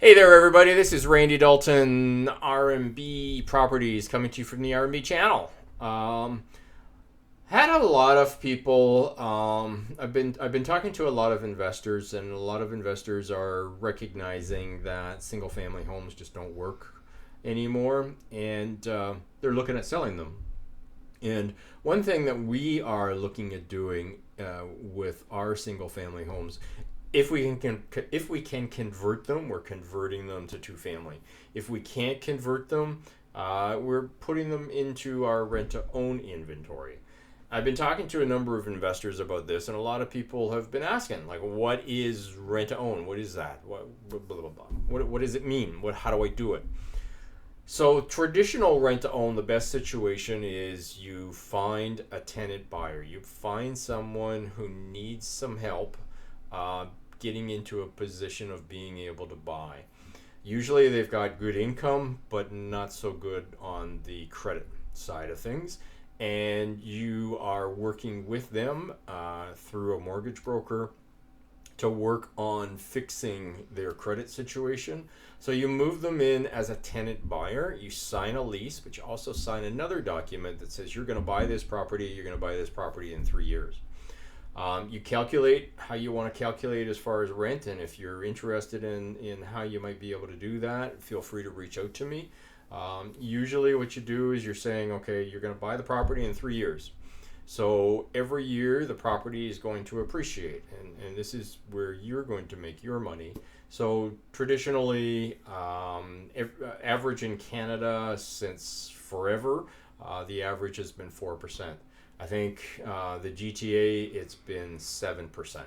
Hey there, everybody. This is Randy Dalton, R&B Properties, coming to you from the R&B channel. Had a lot of people. I've been talking to a lot of investors, and a lot of investors are recognizing that single-family homes just don't work anymore, and they're looking at selling them. And one thing that we are looking at doing with our single-family homes, if we can convert them, we're converting them to two family. If we can't convert them, we're putting them into our rent to own inventory. I've been talking to a number of investors about this, and a lot of people have been asking, like, what is rent to own? What is that? What blah, blah, blah. What does it mean? How do I do it? So traditional rent to own, the best situation is you find a tenant buyer. You find someone who needs some help uh, getting into a position of being able to buy. Usually they've got good income, but not so good on the credit side of things. And you are working with them through a mortgage broker to work on fixing their credit situation. So you move them in as a tenant buyer, you sign a lease, but you also sign another document that says you're going to buy this property, you're going to buy this property in 3 years. You calculate how you want to calculate as far as rent, and if you're interested in how you might be able to do that, feel free to reach out to me. Usually what you do is you're saying, okay, you're going to buy the property in 3 years. So every year the property is going to appreciate, and this is where you're going to make your money. So traditionally, average in Canada since forever, the average has been 4%. I think the GTA, it's been 7%.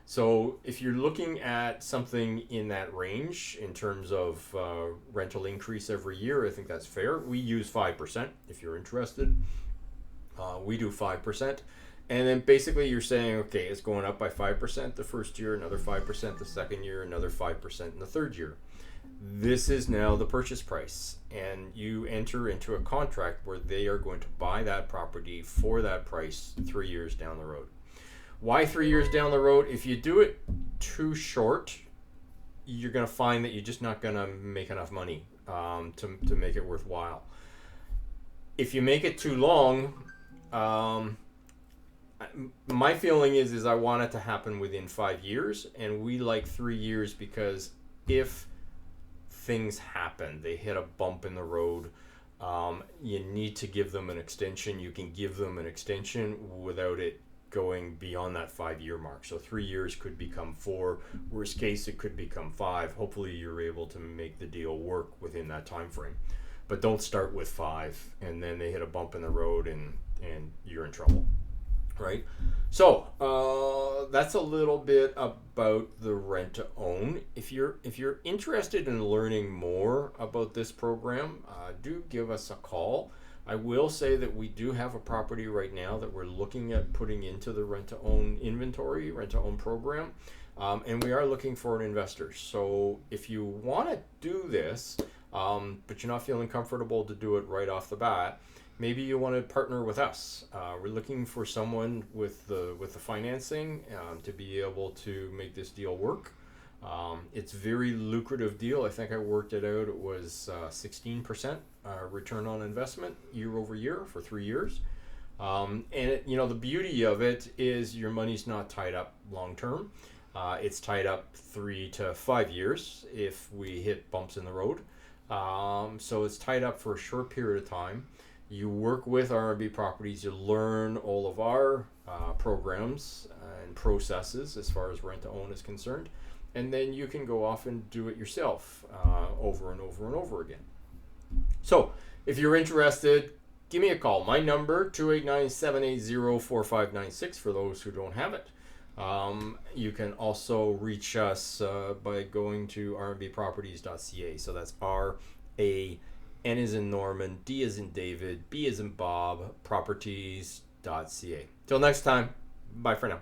So if you're looking at something in that range in terms of rental increase every year, I think that's fair. We use 5% if you're interested. We do 5%. And then basically you're saying, okay, it's going up by 5% the first year, another 5% the second year, another 5% in the third year. This is now the purchase price, and you enter into a contract where they are going to buy that property for that price 3 years down the road. Why 3 years down the road? If you do it too short, you're going to find that you're just not going to make enough money to make it worthwhile. If you make it too long, my feeling is I want it to happen within 5 years, and we like 3 years because if things happen, they hit a bump in the road, you need to give them an extension. You can give them an extension without it going beyond that 5 year mark. So 3 years could become 4. Worst case, it could become 5. Hopefully you're able to make the deal work within that time frame. But don't start with 5 and then they hit a bump in the road and you're in trouble. Right? So that's a little bit about the rent to own. If you're interested in learning more about this program, do give us a call. I will say that we do have a property right now that we're looking at putting into the rent to own inventory, rent to own program, and we are looking for an investor. So if you want to do this, but you're not feeling comfortable to do it right off the bat, maybe you want to partner with us. We're looking for someone with the financing to be able to make this deal work. It's a very lucrative deal. I think I worked it out. It was 16% return on investment year over year for 3 years. And the beauty of it is your money's not tied up long term. It's tied up 3 to 5 years if we hit bumps in the road. So it's tied up for a short period of time. You work with R&B Properties, you learn all of our programs and processes as far as rent to own is concerned, and then you can go off and do it yourself over and over and over again. So if you're interested, give me a call. My number, 289-780-4596 for those who don't have it. You can also reach us by going to rnbproperties.ca. So that's R-A N as in Norman, D as in David, B as in Bob, properties.ca. Till next time, bye for now.